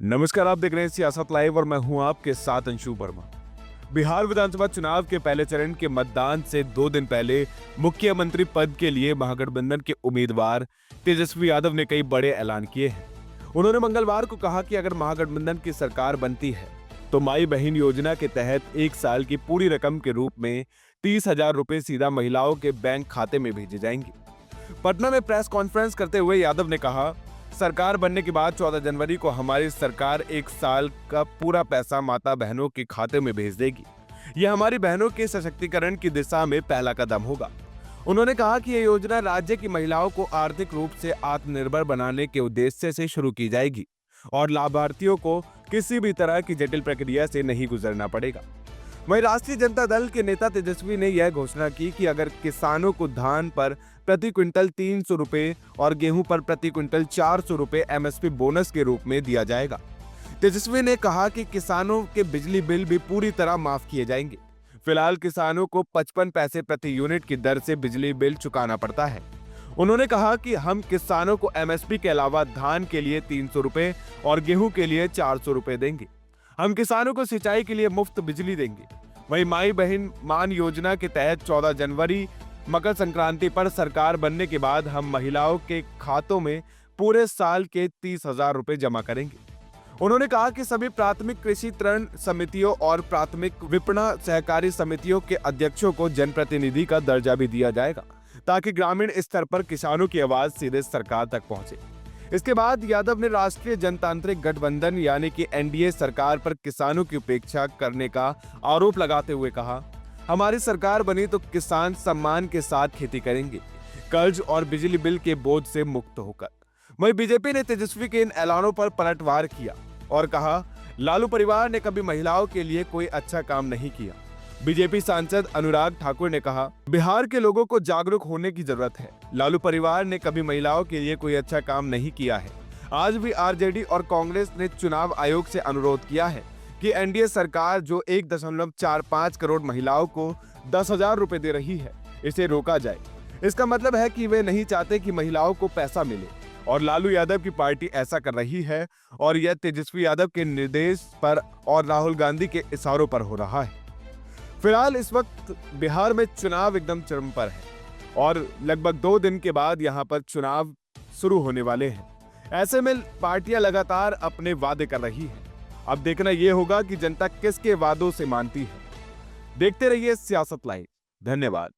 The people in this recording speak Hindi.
नमस्कार, आप देख रहे हैं सियासत लाइव और मैं हूं आपके साथ अंशु वर्मा। बिहार विधानसभा चुनाव के पहले चरण के मतदान से 2 दिन पहले मुख्यमंत्री पद के लिए महागठबंधन के उम्मीदवार तेजस्वी यादव ने कई बड़े ऐलान किए हैं। उन्होंने मंगलवार को कहा कि अगर महागठबंधन की सरकार बनती है तो माई बहन योजना के तहत 1 साल की पूरी रकम के रूप में 30,000 रुपए सीधा महिलाओं के बैंक खाते में भेजे जाएंगे। पटना में प्रेस कॉन्फ्रेंस करते हुए यादव ने कहा, सरकार बनने के बाद 14 जनवरी को हमारी सरकार 1 साल का पूरा पैसा माता बहनों के खाते में भेज देगी। यह हमारी बहनों के सशक्तिकरण की दिशा में पहला कदम होगा। उन्होंने कहा कि यह योजना राज्य की महिलाओं को आर्थिक रूप से आत्मनिर्भर बनाने के उद्देश्य से शुरू की जाएगी और लाभार्थियों को किसी भी तरह की जटिल प्रक्रिया से नहीं गुजरना पड़ेगा। वहीं राष्ट्रीय जनता दल के नेता तेजस्वी ने यह घोषणा की कि अगर किसानों को धान पर प्रति क्विंटल 300 रुपए और गेहूं पर प्रति क्विंटल 400 रुपए एमएसपी बोनस के रूप में दिया जाएगा। तेजस्वी ने कहा कि किसानों के बिजली बिल भी पूरी तरह माफ किए जाएंगे। फिलहाल किसानों को 55 पैसे प्रति यूनिट की दर से बिजली बिल चुकाना पड़ता है। उन्होंने कहा कि हम किसानों को एमएसपी के अलावा धान के लिए 300 रुपए और गेहूं के लिए 400 रुपए देंगे। हम किसानों को सिंचाई के लिए मुफ्त बिजली देंगे। वहीं माई बहन मान योजना के तहत 14 जनवरी मकर संक्रांति पर सरकार बनने के बाद हम महिलाओं के खातों में पूरे साल के 30,000 रुपए जमा करेंगे। उन्होंने कहा कि सभी प्राथमिक कृषि ऋण समितियों और प्राथमिक विपणन सहकारी समितियों के अध्यक्षों को जनप्रतिनिधि का दर्जा भी दिया जाएगा ताकि ग्रामीण स्तर पर किसानों की आवाज सीधे सरकार तक पहुंचे। इसके बाद यादव ने राष्ट्रीय जनतांत्रिक गठबंधन यानी कि एनडीए सरकार पर किसानों की उपेक्षा करने का आरोप लगाते हुए कहा, हमारी सरकार बनी तो किसान सम्मान के साथ खेती करेंगे, कर्ज और बिजली बिल के बोझ से मुक्त होकर। वहीं बीजेपी ने तेजस्वी के इन ऐलानों पर पलटवार किया और कहा, लालू परिवार ने कभी महिलाओं के लिए कोई अच्छा काम नहीं किया। बीजेपी सांसद अनुराग ठाकुर ने कहा, बिहार के लोगों को जागरूक होने की जरूरत है। लालू परिवार ने कभी महिलाओं के लिए कोई अच्छा काम नहीं किया है। आज भी आरजेडी और कांग्रेस ने चुनाव आयोग से अनुरोध किया है कि एनडीए सरकार जो 1.45 करोड़ महिलाओं को 10,000 रुपए दे रही है, इसे रोका जाए। इसका मतलब है कि वे नहीं चाहते कि महिलाओं को पैसा मिले और लालू यादव की पार्टी ऐसा कर रही है और यह तेजस्वी यादव के निर्देश पर और राहुल गांधी के इशारों पर हो रहा है। फिलहाल इस वक्त बिहार में चुनाव एकदम चरम पर है और लगभग 2 दिन के बाद यहां पर चुनाव शुरू होने वाले हैं। ऐसे में पार्टियां लगातार अपने वादे कर रही हैं। अब देखना यह होगा कि जनता किसके वादों से मानती है। देखते रहिए सियासत लाइव। धन्यवाद।